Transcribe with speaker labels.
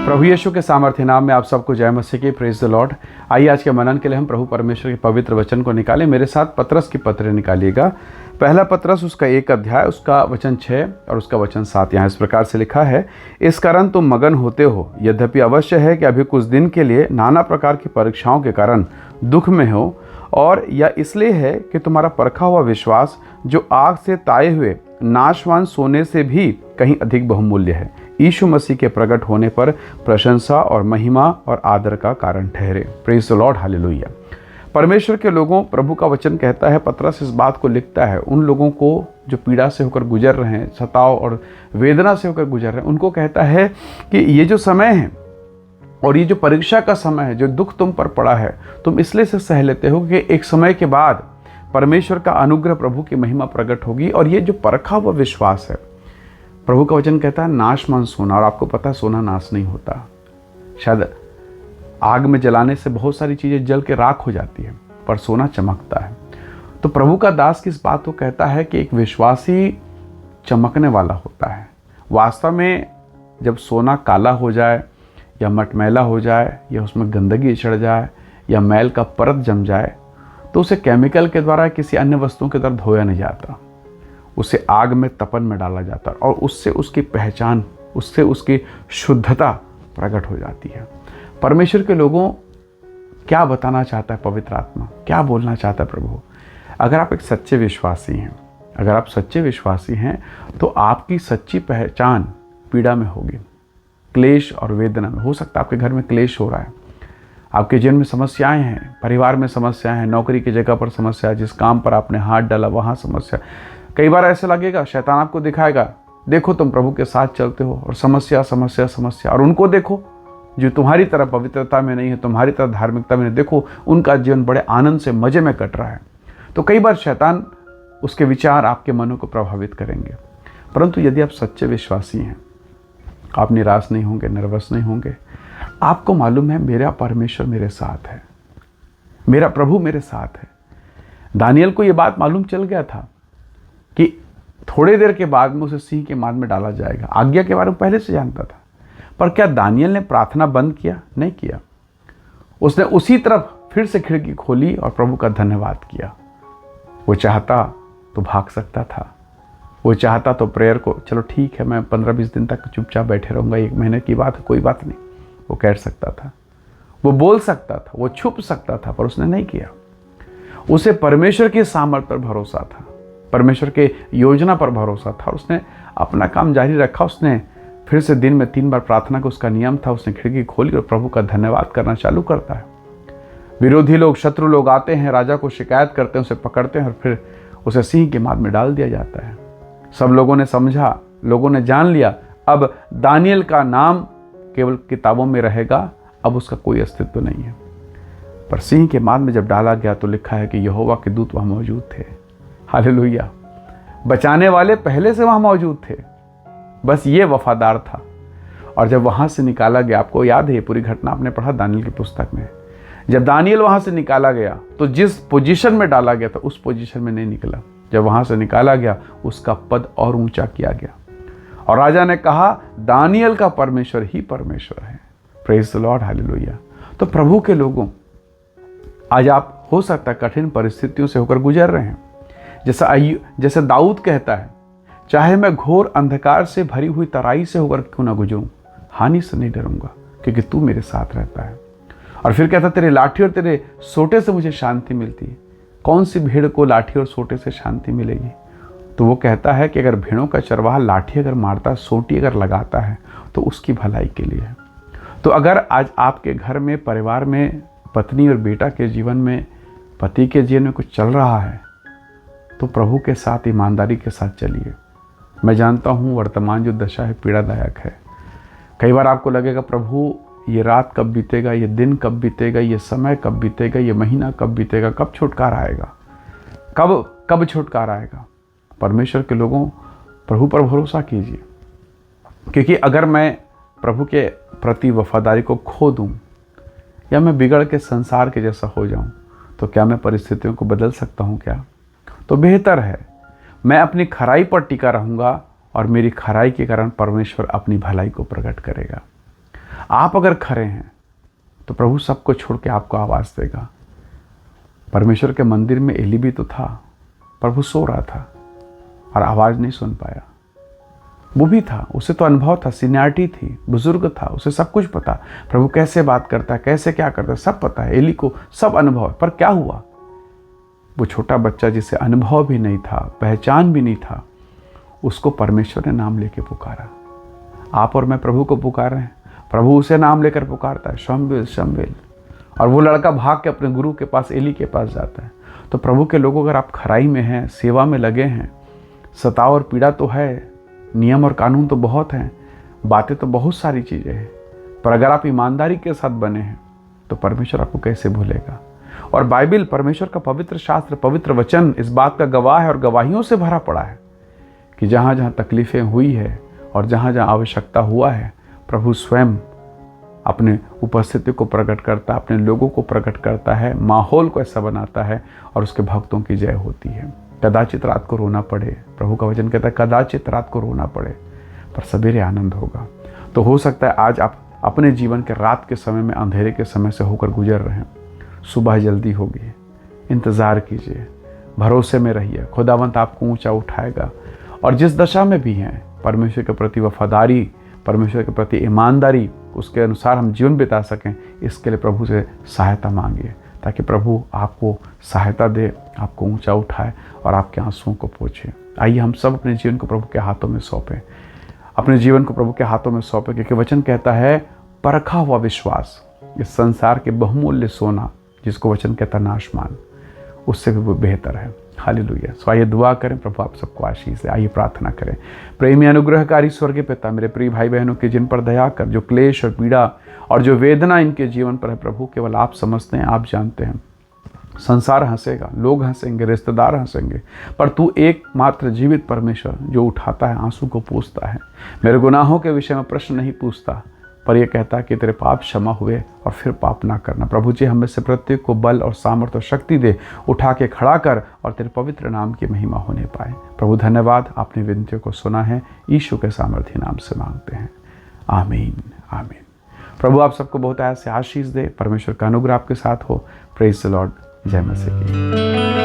Speaker 1: प्रभु यीशु के सामर्थ्य नाम में आप सबको जय मसीह की। Praise the Lord. आइए आज के मनन के लिए हम प्रभु परमेश्वर के पवित्र वचन को निकालें। मेरे साथ पतरस की पत्र निकालिएगा। पहला पतरस उसका 1 अध्याय, उसका वचन 6 और उसका वचन 7। यहाँ इस प्रकार से लिखा है, इस कारण तुम मगन होते हो, यद्यपि अवश्य है कि अभी कुछ दिन के लिए नाना प्रकार की परीक्षाओं के कारण दुख में हो, और यह इसलिए है कि तुम्हारा परखा हुआ विश्वास, जो आग से ताए हुए नाशवान सोने से भी कहीं अधिक बहुमूल्य है, यीशु मसीह के प्रकट होने पर प्रशंसा और महिमा और आदर का कारण ठहरे। Praise the Lord, hallelujah. परमेश्वर के लोगों, प्रभु का वचन कहता है, पतरस इस बात को लिखता है उन लोगों को जो पीड़ा से होकर गुजर रहे हैं, सताव और वेदना से होकर गुजर रहे हैं, उनको कहता है कि ये जो समय है और ये जो परीक्षा का समय है, जो दुख तुम पर पड़ा है, तुम इसलिए से सह लेते हो कि एक समय के बाद परमेश्वर का अनुग्रह, प्रभु की महिमा प्रकट होगी। और ये जो परखा हुआ विश्वास है, प्रभु का वचन कहता है नाशवान सोना, और आपको पता है सोना नाश नहीं होता। शायद आग में जलाने से बहुत सारी चीज़ें जल के राख हो जाती है, पर सोना चमकता है। तो प्रभु का दास किस बात को कहता है कि एक विश्वासी चमकने वाला होता है। वास्तव में जब सोना काला हो जाए या मटमैला हो जाए या उसमें गंदगी चढ़ जाए या मैल का परत जम जाए, तो उसे केमिकल के द्वारा किसी अन्य वस्तुओं के द्वारा धोया नहीं जाता, उसे आग में तपन में डाला जाता है, और उससे उसकी पहचान, उससे उसकी शुद्धता प्रकट हो जाती है। परमेश्वर के लोगों, क्या बताना चाहता है पवित्र आत्मा, क्या बोलना चाहता है प्रभु? अगर आप एक सच्चे विश्वासी हैं, अगर आप सच्चे विश्वासी हैं, तो आपकी सच्ची पहचान पीड़ा में होगी, क्लेश और वेदना में। हो सकता है आपके घर में क्लेश हो रहा है, आपके जीवन में समस्याएं हैं, परिवार में समस्याएं हैं, नौकरी की जगह पर समस्या है, जिस काम पर आपने हाथ डाला वहाँ समस्या। कई बार ऐसे लगेगा, शैतान आपको दिखाएगा, देखो तुम प्रभु के साथ चलते हो और समस्या समस्या समस्या, और उनको देखो जो तुम्हारी तरह पवित्रता में नहीं है, तुम्हारी तरह धार्मिकता में नहीं, देखो उनका जीवन बड़े आनंद से मजे में कट रहा है। तो कई बार शैतान, उसके विचार आपके मनों को प्रभावित करेंगे। परंतु यदि आप सच्चे विश्वासी हैं, आप निराश नहीं होंगे, नर्वस नहीं होंगे। आपको मालूम है मेरा परमेश्वर मेरे साथ है, मेरा प्रभु मेरे साथ है। दानियल को यह बात मालूम चल गया था कि थोड़े देर के बाद में उसे सिंह के माद में डाला जाएगा। आज्ञा के बारे में पहले से जानता था, पर क्या दानियल ने प्रार्थना बंद किया? नहीं किया। उसने उसी तरफ फिर से खिड़की खोली और प्रभु का धन्यवाद किया। वो चाहता तो भाग सकता था, वो चाहता तो प्रेयर को, चलो ठीक है मैं 15-20 दिन तक चुपचाप बैठे रहूँगा, 1 महीने की बात है, कोई बात नहीं, वो कह सकता था, वो बोल सकता था, वो छुप सकता था, पर उसने नहीं किया। उसे परमेश्वर के सामर्थ्य पर भरोसा था, परमेश्वर के योजना पर भरोसा था, उसने अपना काम जारी रखा। उसने फिर से दिन में 3 बार प्रार्थना का उसका नियम था। उसने खिड़की खोली और प्रभु का धन्यवाद करना चालू करता है। विरोधी लोग, शत्रु लोग आते हैं, राजा को शिकायत करते हैं, उसे पकड़ते हैं और फिर उसे सिंह के माद में डाल दिया जाता है। सब लोगों ने समझा, लोगों ने जान लिया, अब दानियल का नाम केवल किताबों में रहेगा, अब उसका कोई अस्तित्व नहीं है। पर सिंह के माद में जब डाला गया तो लिखा है कि यहोवा के दूत वहाँ मौजूद थे। हालेलुया। बचाने वाले पहले से वहाँ मौजूद थे, बस ये वफादार था। और जब वहाँ से निकाला गया, आपको याद है ये पूरी घटना आपने पढ़ा दानियल की पुस्तक में, जब दानियल वहाँ से निकाला गया तो जिस पोजीशन में डाला गया था उस पोजीशन में नहीं निकला। जब वहाँ से निकाला गया उसका पद और ऊंचा किया गया, और राजा ने कहा दानियल का परमेश्वर ही परमेश्वर है। Praise the Lord, hallelujah. तो प्रभु के लोगों, आज आप हो सकता है कठिन परिस्थितियों से होकर गुजर रहे हैं। जैसे दाऊद कहता है, चाहे मैं घोर अंधकार से भरी हुई तराई से होकर क्यों ना गुजरूं, हानि से नहीं डरूंगा, क्योंकि तू मेरे साथ रहता है। और फिर कहता, तेरे लाठी और तेरे सोटे से मुझे शांति मिलती है। कौन सी भेड़ को लाठी और सोटे से शांति मिलेगी? तो वो कहता है कि अगर भेड़ों का चरवाहा लाठी अगर मारता है, सोटी अगर लगाता है, तो उसकी भलाई के लिए है। तो अगर आज आपके घर में, परिवार में, पत्नी और बेटा के जीवन में, पति के जीवन में कुछ चल रहा है, तो प्रभु के साथ ईमानदारी के साथ चलिए। मैं जानता हूँ वर्तमान जो दशा है पीड़ादायक है। कई बार आपको लगेगा प्रभु ये रात कब बीतेगा, ये दिन कब बीतेगा, ये समय कब बीतेगा, ये महीना कब बीतेगा, कब छुटकारा आएगा, कब छुटकारा आएगा। परमेश्वर के लोगों, प्रभु पर भरोसा कीजिए, क्योंकि अगर मैं प्रभु के प्रति वफादारी को खो दूं या मैं बिगड़ के संसार के जैसा हो जाऊं, तो क्या मैं परिस्थितियों को बदल सकता हूं क्या? तो बेहतर है मैं अपनी खराई पर टिका रहूंगा और मेरी खराई के कारण परमेश्वर अपनी भलाई को प्रकट करेगा। आप अगर खड़े हैं तो प्रभु सबको छोड़ के आपको आवाज़ देगा। परमेश्वर के मंदिर में एली भी तो था, प्रभु सो रहा था और आवाज़ नहीं सुन पाया। वो भी था, उसे तो अनुभव था, सीनियरिटी थी, बुजुर्ग था, उसे सब कुछ पता, प्रभु कैसे बात करता है, कैसे क्या करता है, सब पता है। एली को सब अनुभव है, पर क्या हुआ? वो छोटा बच्चा जिसे अनुभव भी नहीं था, पहचान भी नहीं था, उसको परमेश्वर ने नाम लेके पुकारा। आप और मैं प्रभु को पुकार रहे हैं, प्रभु उसे नाम लेकर पुकारता है, शम्बेल शम्बेल। और वो लड़का भाग के अपने गुरु के पास, एली के पास जाता है। तो प्रभु के लोग, अगर आप खराई में हैं, सेवा में लगे हैं, सताव और पीड़ा तो है, नियम और कानून तो बहुत हैं, बातें तो बहुत सारी चीज़ें हैं, पर अगर आप ईमानदारी के साथ बने हैं तो परमेश्वर आपको कैसे भूलेगा। और बाइबल, परमेश्वर का पवित्र शास्त्र, पवित्र वचन इस बात का गवाह है और गवाहियों से भरा पड़ा है कि जहाँ जहाँ तकलीफ़ें हुई है और जहाँ जहाँ आवश्यकता हुआ है, प्रभु स्वयं अपने उपस्थिति को प्रकट करता है, अपने लोगों को प्रकट करता है, माहौल को ऐसा बनाता है और उसके भक्तों की जय होती है। कदाचित रात को रोना पड़े, प्रभु का वचन कहता है कदाचित रात को रोना पड़े, पर सवेरे आनंद होगा। तो हो सकता है आज आप अपने जीवन के रात के समय में, अंधेरे के समय से होकर गुजर रहे हैं, सुबह जल्दी होगी। इंतज़ार कीजिए, भरोसे में रहिए, खुदावंत आपको ऊंचा उठाएगा। और जिस दशा में भी हैं, परमेश्वर के प्रति वफादारी, परमेश्वर के प्रति ईमानदारी, उसके अनुसार हम जीवन बिता सकें, इसके लिए प्रभु से सहायता मांगिए, ताकि प्रभु आपको सहायता दे, आपको ऊंचा उठाए और आपके आंसुओं को पोंछे। आइए हम सब अपने जीवन को प्रभु के हाथों में सौंपें, अपने जीवन को प्रभु के हाथों में सौंपें, क्योंकि वचन कहता है परखा हुआ विश्वास इस संसार के बहुमूल्य सोना, जिसको वचन कहता नाशमान, उससे भी वो बेहतर है। हालेलुया। सो आइए दुआ करें, प्रभु आप सबको आशीष दे। आइए प्रार्थना करें। प्रेमी अनुग्रहकारी स्वर्गीय पिता, मेरे प्रिय भाई बहनों के जिन पर दया कर, जो क्लेश और पीड़ा और जो वेदना इनके जीवन पर है, प्रभु केवल आप समझते हैं, आप जानते हैं। संसार हंसेगा, लोग हंसेंगे, रिश्तेदार हंसेंगे, पर तू एकमात्र जीवित परमेश्वर जो उठाता है, आंसू को पूछता है, मेरे गुनाहों के विषय में प्रश्न नहीं पूछता, पर यह कहता है कि तेरे पाप क्षमा हुए और फिर पाप ना करना। प्रभु जी हमें से प्रत्येक को बल और सामर्थ्य और शक्ति दे, उठा के खड़ा कर और तेरे पवित्र नाम की महिमा होने पाए। प्रभु धन्यवाद, आपने विनतियों को सुना है, यीशु के सामर्थ्य नाम से मांगते हैं, आमीन आमीन। प्रभु आप सबको बहुत ऐसे आशीष दे, परमेश्वर का अनुग्रह आपके साथ हो। Praise the Lord. जय मसीह की।